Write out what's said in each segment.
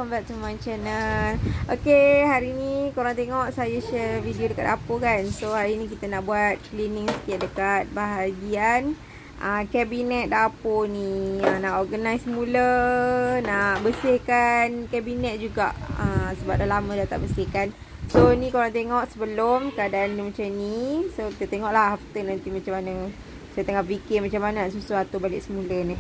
welcome back to my channel. Okay, hari ni korang tengok saya share video dekat dapur kan. So hari ni kita nak buat cleaning sikit dekat bahagian kabinet dapur ni. Nak organize mula, nak bersihkan kabinet juga, sebab dah lama dah tak bersihkan. So ni korang tengok sebelum keadaan dia macam ni. So kita tengoklah after nanti macam mana. Saya tengah fikir macam mana nak susun atur balik semula ni.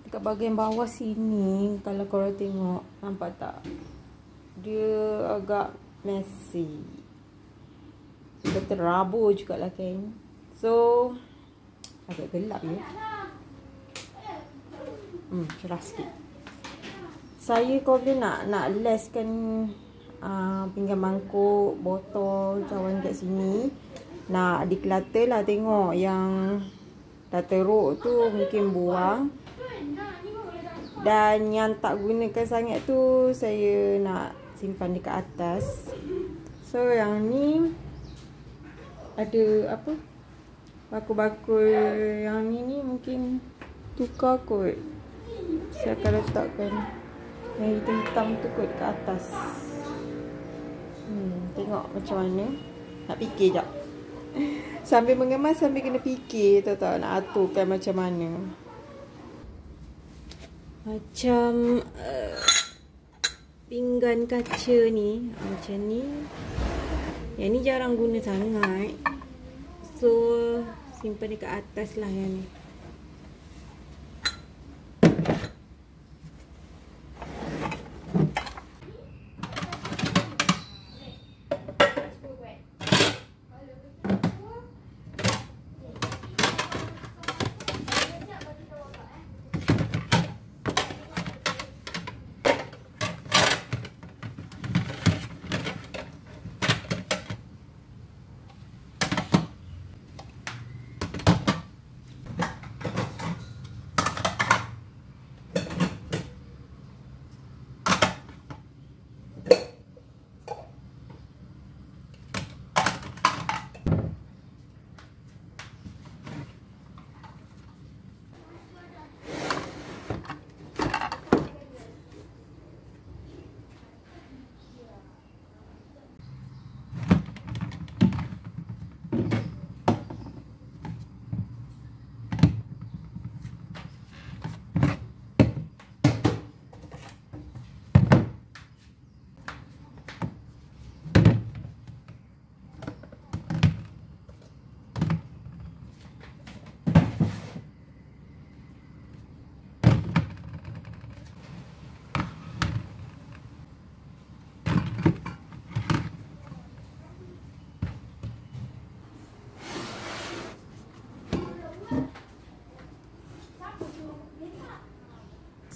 Dekat bahagian bawah sini, kalau korang tengok, nampak tak? Dia agak messy. Dia terabur jugalah kan. So, agak gelap ya. Cerah sikit. Saya kalau nak leskan pinggan mangkuk, botol, cawan kat sini. Nak declutter lah, tengok yang dah teruk tu mungkin buang. Dan yang tak gunakan sangat tu saya nak simpan dekat atas. So yang ni ada apa? Bakul-bakul yang ni mungkin tukar kot. Saya akan letakkan yang hitam-hitam tu kot dekat atas. Tengok macam mana. Nak fikir jap. Sambil mengemas sambil kena fikir, tahu tak nak aturkan macam mana. Macam pinggan kaca ni, macam ni. Yang ni jarang guna sangat. So simpan dekat atas lah yang ni.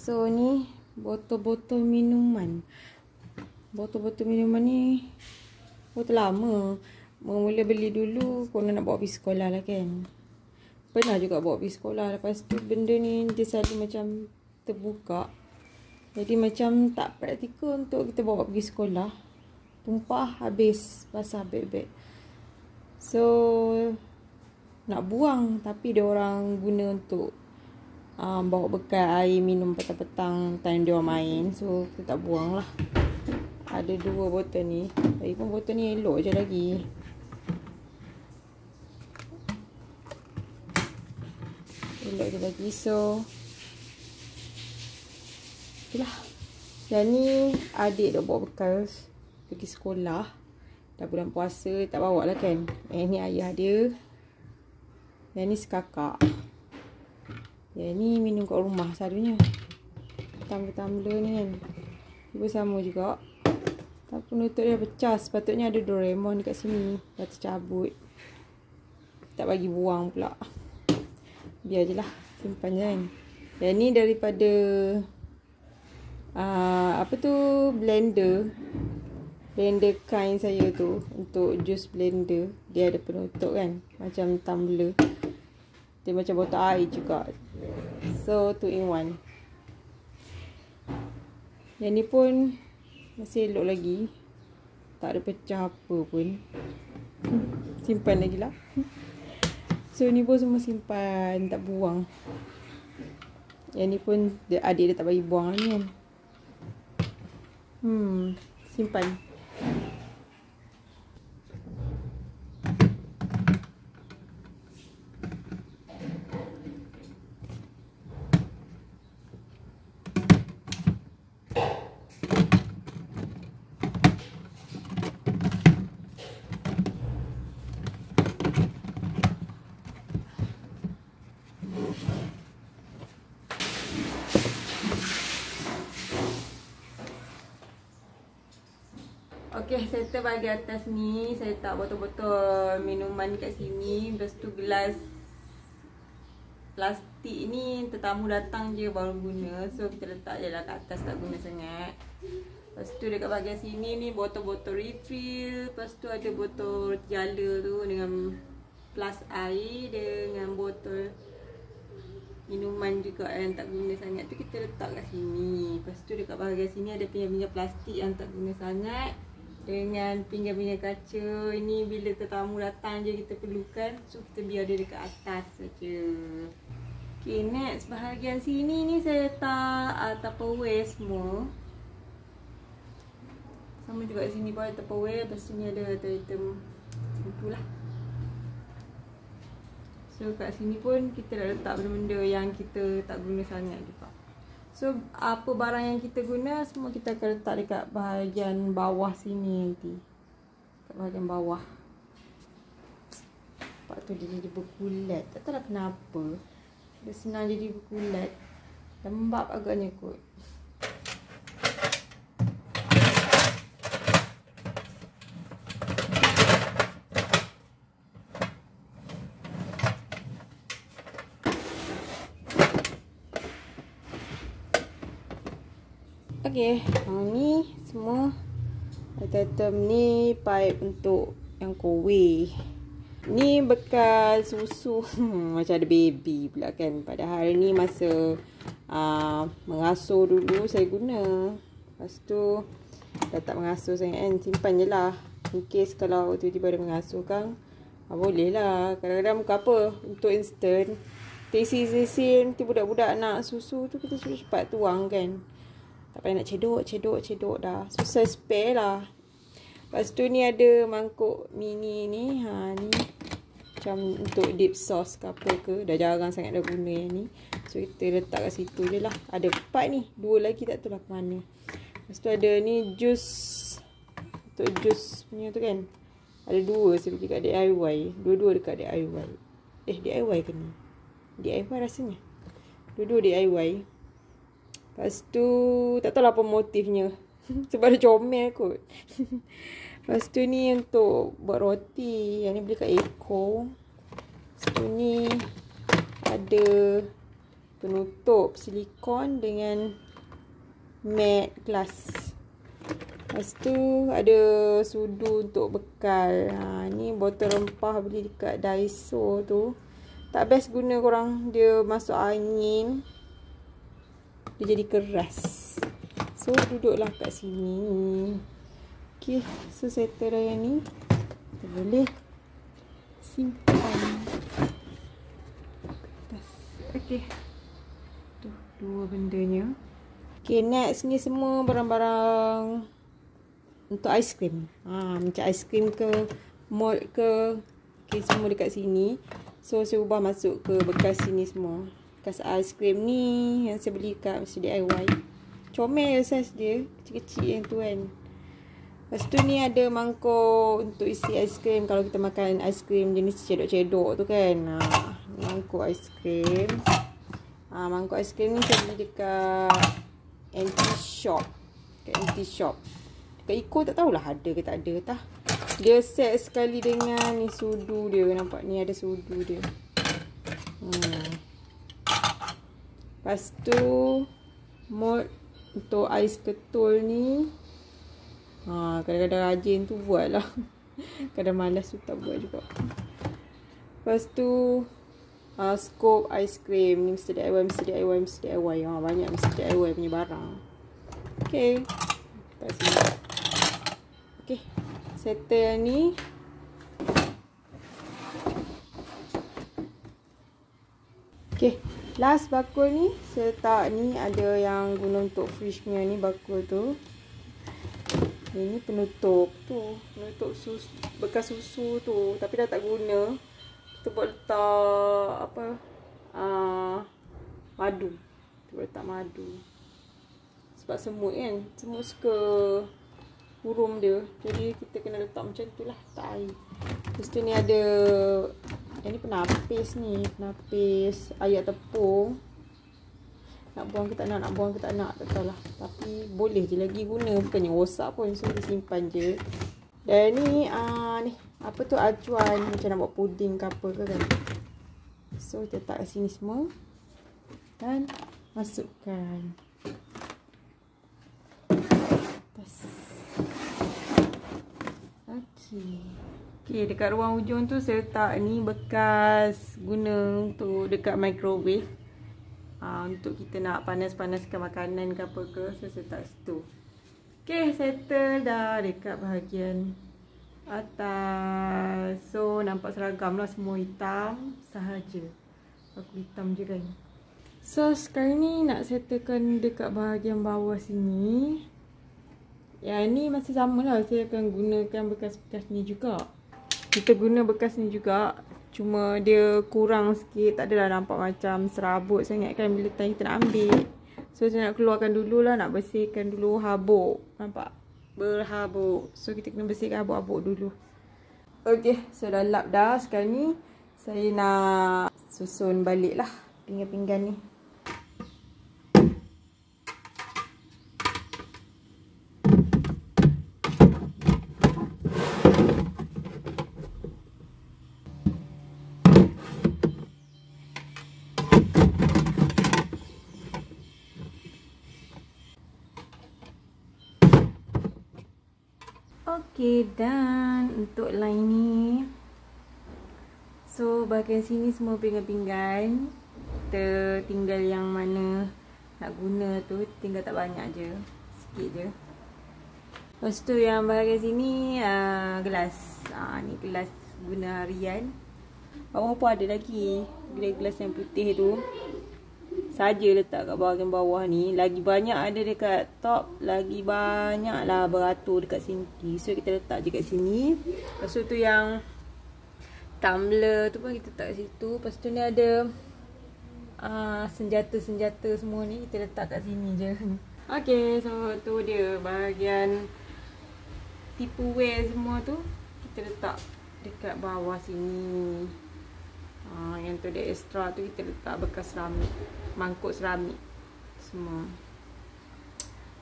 So ni botol-botol minuman. Botol-botol minuman ni botol lama. Mula beli dulu kerana nak bawa pergi sekolah lah kan. Pernah juga bawa pergi sekolah. Lepas tu benda ni dia selalu macam terbuka. Jadi macam tak praktikal untuk kita bawa pergi sekolah. Tumpah habis basah beg-beg. So nak buang, tapi dia orang guna untuk bawa bekal air minum petang-petang time dia orang main. So kita tak buang lah. Ada 2 botol ni. Lagi pun botol ni elok je lagi. Elok je lagi. So itulah. Yang ni adik dah bawa bekal pergi sekolah. Dah bulan puasa tak bawa lah kan. Ni ayah dia. Yang ni sekakak. Ya, ni minum kat rumah selalunya. Tumbler ni kan. Dia sama juga. Tapi penutup dia pecah. Sepatutnya ada Doraemon dekat sini. Dah tercabut. Tak bagi buang pula. Biar je lah. Simpan je kan. Yang ni daripada apa tu, blender. Blender kain saya tu. Untuk jus blender. Dia ada penutup kan. Macam tumbler. Dia macam botol air juga. So 2 in 1. Yang ni pun masih elok lagi. Tak ada pecah apa pun. Simpan lagi lah. So ni pun semua simpan. Tak buang. Yang ni pun adik dia tak bagi buang ni kan. Simpan. Okey, settle bahagian atas ni. Saya letak botol-botol minuman kat sini. Lepas tu gelas plastik ni tetamu datang je baru guna. So kita letak je lah kat atas, tak guna sangat. Lepas tu dekat bahagian sini ni botol-botol refill. Lepas tu ada botol jala tu dengan plus air. Dengan botol minuman juga yang tak guna sangat tu kita letak kat sini. Lepas tu dekat bahagian sini ada pinggan-pinggan plastik yang tak guna sangat. Dengan pinggan-pinggan kaca. Ini bila tetamu datang je kita perlukan. So kita biar dia dekat atas saja. Okay, next bahagian sini ni saya letak Tupperware semua. Sama juga sini pun ada Tupperware. Lepas tu ni ada item macam lah. So kat sini pun kita dah letak benda-benda yang kita tak guna sangat juga. So apa barang yang kita guna semua kita akan letak dekat bahagian bawah sini nanti. Kat bahagian bawah. Lepas tu dia jadi berkulat. Tak tahu lah kenapa. Dia senang jadi berkulat. Lembab agaknya kot. Okay, ni semua item ni pipe untuk yang kowe. Ni bekas susu. Macam ada baby pula kan. Padahal ni masa mengasuh dulu saya guna. Lepas tu dah tak mengasuh sangat kan. Simpan je lah. In case kalau tiba-tiba ada mengasuh kan. Boleh lah. Kadang-kadang bukan apa. Untuk instant. Tesi nanti budak-budak nak susu tu kita cepat-cepat tuang kan. Tak payah nak cedok dah. Susah spare lah. Lepas tu ni ada mangkuk mini ni. Ni macam untuk dip sauce ke apa ke. Dah jarang sangat dah guna yang ni. So kita letak kat situ je lah. Ada 4 ni. 2 lagi tak tahu lah ke mana. Lepas tu ada ni jus. Untuk jus punya tu kan. Ada 2 saya beli kat DIY. Dua-dua dekat DIY. DIY ke ni? DIY rasanya. Dua-dua DIY. Lepas tu tak tahu lah apa motifnya. Sebab dia comel kot. Lepas tu ni untuk buat roti. Yang ni beli kat Eco. Lepas tu ni ada penutup silikon dengan matte glass. Lepas tu ada sudu untuk bekal. Ni botol rempah beli dekat Daiso tu. Tak best guna korang. Dia masuk angin. Dia jadi keras. So duduklah kat sini. Okay, so settle dah yang ni. Kita boleh simpan. Okay, tu 2 bendanya. Okay, next ni semua barang-barang untuk aiskrim. Macam aiskrim ke mold ke. Okay, semua dekat sini. So saya ubah masuk ke bekas sini semua. Bekas aiskrim ni yang saya beli kat DIY. Comel saiz dia. Kecil-kecil yang tu kan. Lepas tu ni ada mangkuk untuk isi aiskrim. Kalau kita makan aiskrim jenis cedok-cedok tu kan. Mangkuk aiskrim. Mangkuk aiskrim ni saya beli dekat anti-shop. Dekat anti-shop. Dekat Eco tak tahulah ada ke tak ada tah. Dia set sekali dengan ni sudu dia. Nampak ni ada sudu dia. Lepas tu mod untuk ais ketul ni. Kadang-kadang rajin tu buat lah. Kadang malas tu tak buat juga. Lepas tu scoop aiskrim ni mesti DIY. Banyak mesti DIY punya barang. Okay. Kat sini. Okay. Settle yang ni. Okay. Last bakul ni. Saya letak ni ada yang guna untuk fridge punya ni bakul tu. Ini penutup tu. Penutup susu, bekas susu tu. Tapi dah tak guna. Kita buat letak apa? Madu. Kita buat letak madu. Sebab semut kan. Semut suka hurum dia. Jadi kita kena letak macam tu lah. Letak air. Lepas tu ni ada. Yang ni penapis ni. Penapis air tepung. Nak buang ke tak nak. Nak buang ke tak nak. Tak tahulah. Tapi boleh je lagi guna. Bukannya rosak pun. So kita simpan je. Dan ni. Ni. Apa tu acuan. Macam nak buat puding ke apa ke kan. So kita letak kat sini semua. Dan masukkan. Okay, dekat ruang hujung tu saya letak ni bekas guna untuk dekat microwave. Untuk kita nak panas-panaskan makanan ke apa ke. So saya letak situ. Okay, settle dah dekat bahagian atas. So nampak seragam lah, semua hitam sahaja. Aku hitam je kan. So sekarang ni nak settlekan dekat bahagian bawah sini. Yang ni masih sama lah. Saya akan gunakan bekas-bekas ni juga. Kita guna bekas ni juga. Cuma dia kurang sikit. Tak adalah nampak macam serabut sangat kan bila time kita nak ambil. So saya nak keluarkan dulu lah. Nak bersihkan dulu habuk. Nampak? Berhabuk. So kita kena bersihkan habuk-habuk dulu. Okay. So dah lap dah. Sekarang ni saya nak susun balik lah pinggan-pinggan ni. Okay, dan untuk line ni. So, bahagian sini semua pinggan-pinggan. Kita tinggal yang mana nak guna tu. Tinggal tak banyak je. Sikit je. Lepas tu yang bahagian sini gelas. Ni gelas guna harian. Bawah pun ada lagi. Gelas yang putih tu. Saja letak kat bahagian bawah ni. Lagi banyak ada dekat top. Lagi banyak lah beratur dekat sini. So kita letak je kat sini. Lepas tu yang tumbler tu pun kita letak kat situ. Lepas tu ni ada senjata-senjata semua ni. Kita letak kat sini je. Okay, so tu dia bahagian tipperware semua tu. Kita letak dekat bawah sini. Yang tu dia extra tu kita letak bekas seramik. Mangkuk seramik semua.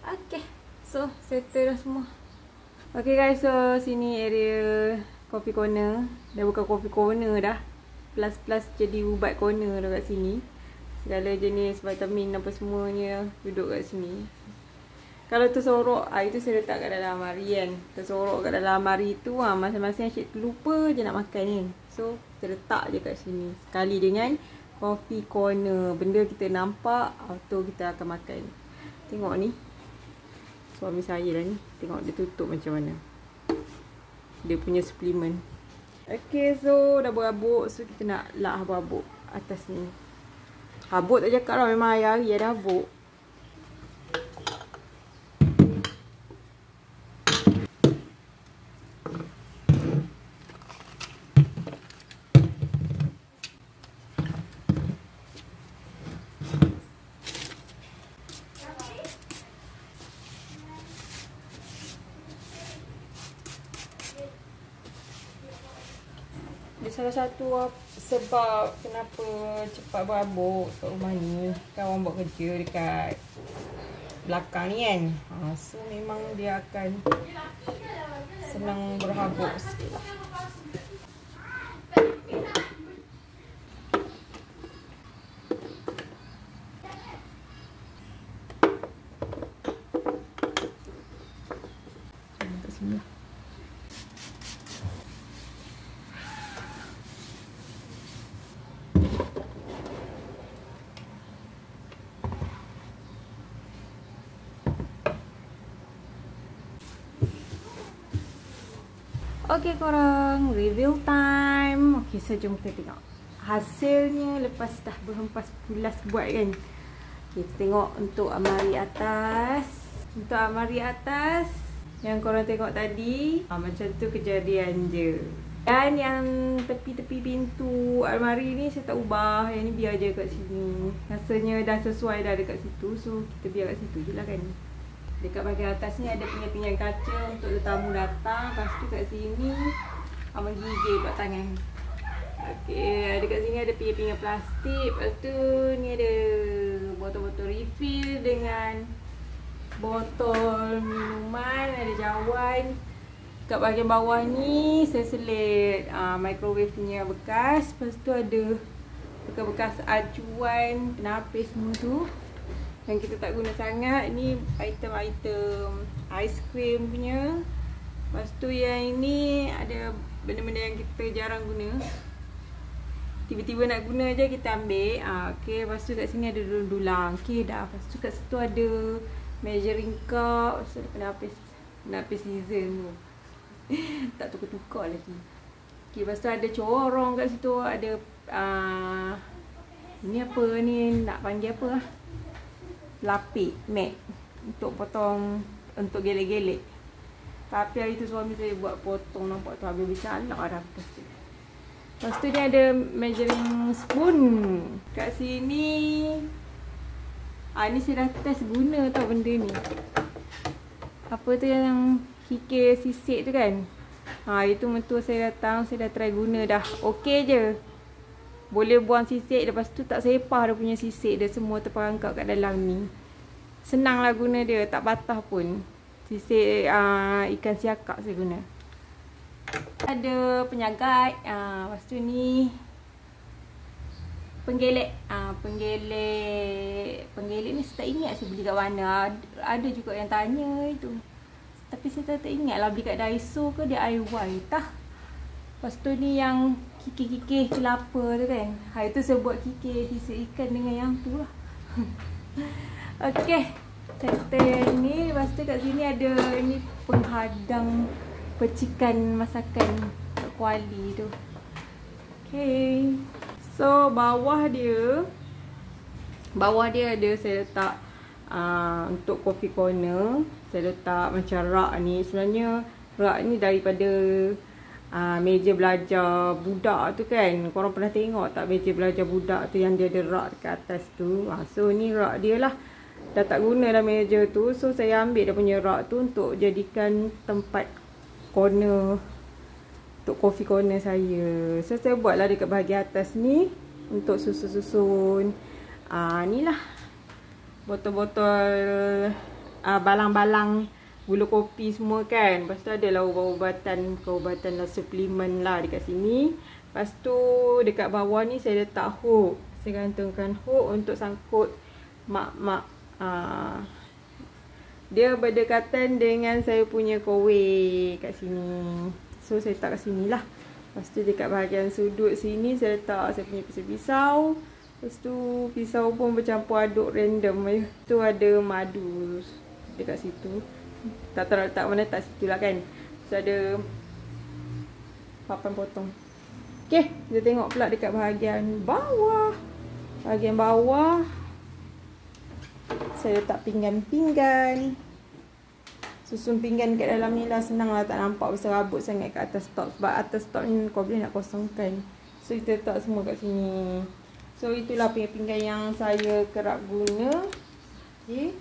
Okay, so settle dah semua. Okay guys, so sini area coffee corner. Dah bukan coffee corner dah. Plus jadi ubat corner dah kat sini. Segala jenis vitamin apa semuanya duduk kat sini. Kalau tersorok, itu saya letak kat dalam lemari kan. Tersorok kat dalam lemari tu, masing-masing asyik terlupa je nak makan kan. So, kita letak je kat sini. Sekali dengan coffee corner. Benda kita nampak, auto kita akan makan. Tengok ni. Suami saya lah ni. Tengok dia tutup macam mana. Dia punya suplemen. Okay, so dah berhabuk. So, kita nak lap habuk atas ni. Habuk tak cakap lah. Memang hari-hari ada habuk. Dia salah satu sebab kenapa cepat berhabuk kat rumah ni. Kawan buat kerja dekat belakang ni kan. So memang dia akan senang berhabuk sikit lah. Kat sini lah. Okay korang, review time. Okay, so jom kita tengok hasilnya lepas dah berhempas pulas buat kan. Okay, kita tengok untuk almari atas. Untuk almari atas yang korang tengok tadi, macam tu kejadian je. Dan yang tepi-tepi pintu almari ni saya tak ubah. Yang ni biar je kat sini. Rasanya dah sesuai dah dekat situ. So kita biar kat situ je lah kan. Dekat bahagian atas ni ada pinggan-pinggan kaca untuk tetamu datang. Lepas tu kat sini menggigil buat tangan. Okey, dekat sini ada pinggan-pinggan plastik. Lepas tu ni ada botol-botol refill dengan botol minuman, ada cawan. Kat bahagian bawah ni saya selit microwave punya bekas. Lepas tu ada bekas-bekas acuan, penapis semua tu yang kita tak guna sangat. Ni item-item aiskrim punya. Lepas tu yang ini ada benda-benda yang kita jarang guna. Tiba-tiba nak guna je kita ambil. Okay, lepas tu kat sini ada dulang. Okay dah. Lepas tu kat situ ada measuring cup. Lepas tu ada penapis season tu. Tak tukar-tukar lagi. Okay, lepas tu ada corong kat situ. Ada ni apa ni, nak panggil apa lah, lapik, mat untuk potong, untuk gelek-gelek. Tapi hari tu suami saya buat potong, nampak tu habis bercalak dah bekas tu. Lepas tu dia ada measuring spoon kat sini. Ni saya dah test guna tau benda ni. Apa tu yang kikir sisik tu kan. Itu mentua saya datang, saya dah try guna dah. Okey je. Boleh buang sisik, lepas tu tak sepah dia punya sisik. Dia semua terperangkap kat dalam ni. Senang lah guna dia, tak patah pun. Sisik ikan siakap saya guna. Ada penyagat. Lepas tu ni penggelek. Penggelek ni saya tak ingat saya beli kat mana. Ada juga yang tanya itu. Tapi saya tak ingat lah beli kat Daiso ke DIY tah. Lepas tu ni yang kikir-kikir kelapa tu kan. Itu saya buat kikir sisik ikan dengan yang tu lah. Okey, settle ni. Lepas tu kat sini ada ni penghadang percikan masakan kuali tu. Okey. So bawah dia ada saya letak untuk coffee corner. Saya letak macam rak ni. Sebenarnya rak ni daripada meja belajar budak tu kan. Korang pernah tengok tak meja belajar budak tu yang dia ada rak dekat atas tu. So ni rak dia lah. Dah tak guna dah meja tu. So saya ambil dia punya rak tu untuk jadikan tempat corner, untuk coffee corner saya. So saya buat lah dekat bahagian atas ni untuk susun-susun ni lah botol-botol, balang-balang gula kopi semua kan. Lepas tu ada lah ubat-ubatan lah, suplemen lah dekat sini. Lepas tu dekat bawah ni saya letak hook. Saya gantungkan hook untuk sangkut mak-mak. Dia berdekatan dengan saya punya kowe kat sini. So saya letak kat sini lah. Lepas tu dekat bahagian sudut sini saya letak saya punya pisau-pisau. Lepas tu pisau pun bercampur aduk random. Tu ada madu dekat situ. Tak tahu letak mana, tak situ lah kan. So ada papan potong. Okay, kita tengok pula dekat bahagian bawah. Bahagian bawah saya letak pinggan-pinggan. Susun pinggan kat dalam ni lah, senang lah, tak nampak berserabut sangat kat atas top. Sebab atas top ni kau boleh nak kosongkan. So kita letak semua kat sini. So itulah pinggan-pinggan yang saya kerap guna. Okay.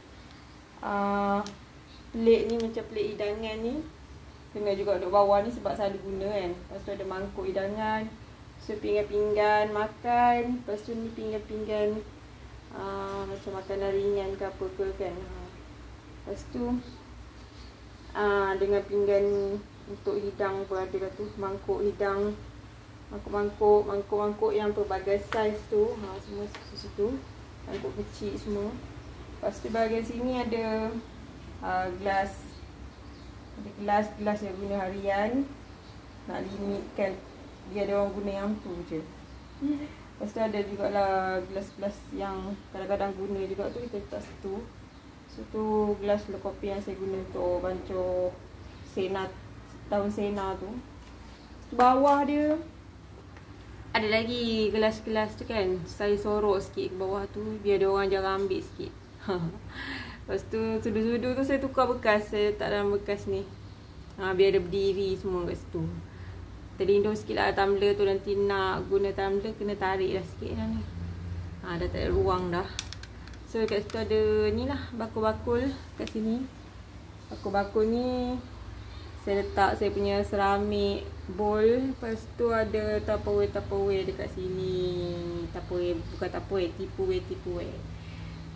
Plate ni macam plate hidangan ni. Kena juga duduk bawah ni sebab selalu guna kan. Lepas tu ada mangkuk hidangan. So pinggan-pinggan makan. Lepas tu ni pinggan-pinggan macam makanan ringan ke apa ke kan. Lepas tu dengan pinggan untuk hidang pun ada tu. Mangkuk hidang. Mangkuk yang pelbagai saiz tu. Semua situ. Mangkuk kecil semua. Lepas tu bahagian sini ada gelas. Ada gelas yang guna harian. Nak limitkan dia ada orang guna yang tu je. Lepas tu ada jugalah gelas-gelas yang kadang-kadang guna juga tu, kita letak situ. So tu gelas kopi yang saya guna untuk bancuh daun sena tu. Bawah dia ada lagi gelas-gelas tu kan, saya sorok sikit ke bawah tu biar dia orang jangan ambil sikit. Lepas tu sudu-sudu tu saya tukar bekas, saya letak dalam bekas ni. Biar dia berdiri semua kat situ. Terlindung sikit lah tumbler tu, nanti nak guna tumbler kena tarik lah sikit lah ni. Dah tak ada ruang dah. So kat situ ada ni lah, bakul-bakul kat sini. Bakul-bakul ni saya letak saya punya seramik bowl. Lepas tu ada tupperware dekat sini. Bukan tupperware, tipperware.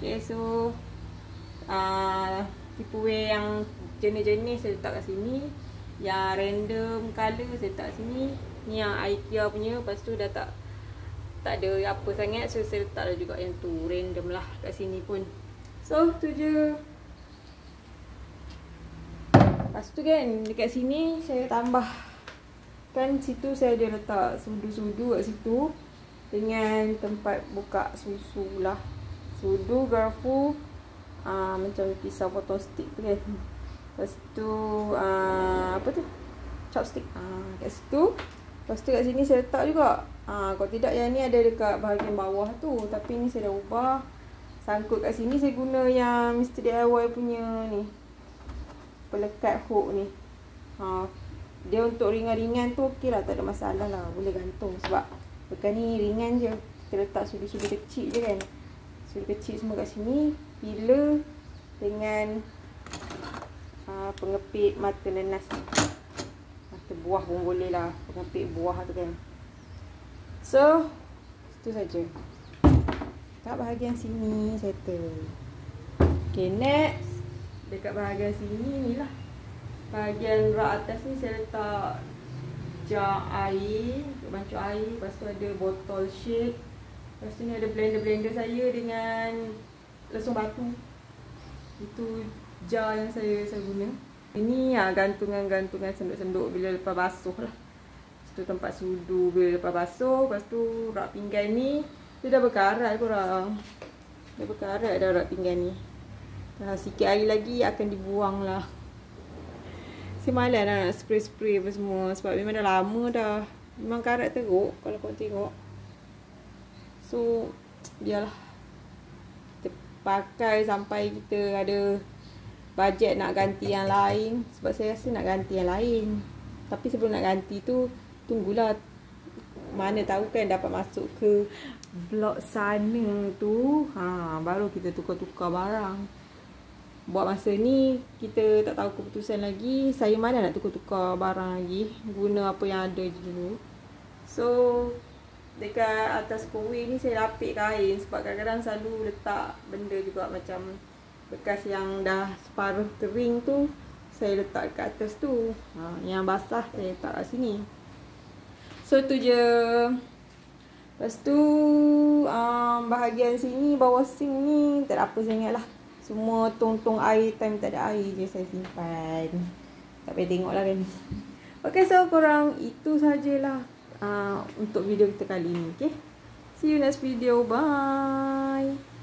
Okay, so tipperware yang jenis-jenis saya letak kat sini. Yang random colour saya letak sini. Ni yang IKEA punya. Lepas tu dah tak ada apa sangat, so saya letak lah juga yang tu random lah kat sini pun. So tu je. Lepas tu kan dekat sini saya tambah, kan situ saya ada letak sudu-sudu kat situ dengan tempat buka susu lah. Sudu, garpu, macam pisau potong stick tu kan. Lepas tu apa tu, chopstick kat situ. Lepas tu kat sini saya letak juga. Kalau tidak yang ni ada dekat bahagian bawah tu, tapi ni saya dah ubah. Sangkut kat sini saya guna yang Mr. DIY punya ni, pelekat hook ni. Dia untuk ringan-ringan tu okey lah, tak ada masalah lah, boleh gantung. Sebab bekas ni ringan je, kita letak sudu-sudu kecil je kan. Sudu kecil semua kat sini. Pilar dengan pengepit mata nenas, mata buah pun boleh lah, pengepit buah tu kan. So itu saja kat bahagian sini settle. Okay, next dekat bahagian sini ni lah, bahagian rak atas ni saya letak jar air untuk bancuh air. Lepas tu ada botol shake. Lepas tu ni ada blender saya dengan lesung batu. Itu jar yang saya guna. Ini gantungan senduk-senduk bila lepas basuh lah. Lepas tu tempat sudu bila lepas basuh. Lepas tu rak pinggan ni dia dah berkarat korang. Dah berkarat dah rak pinggan ni. Sikit hari lagi akan dibuang lah. Saya malas nak spray apa semua, sebab memang dah lama dah. Memang karat teruk kalau korang tengok. So biarlah kita pakai sampai kita ada bajet nak ganti yang lain. Sebab saya rasa nak ganti yang lain. Tapi sebelum nak ganti tu, tunggulah. Mana tahu kan dapat masuk ke blok sana tu, baru kita tukar-tukar barang. Buat masa ni kita tak tahu keputusan lagi. Saya mana nak tukar-tukar barang lagi, guna apa yang ada je dulu. So dekat atas kowe ni saya lapik kain. Sebab kadang-kadang selalu letak benda juga, macam bekas yang dah separuh kering tu saya letak kat atas tu. Yang basah saya letak kat sini. So tu je. Lepas tu bahagian sini bawah sink ni tak ada apa sangat lah. Semua tong-tong air, time tak ada air je saya simpan. Tak payah tengok lah kan. Okay, so korang itu sajalah untuk video kita kali ni. Okay, see you next video. Bye.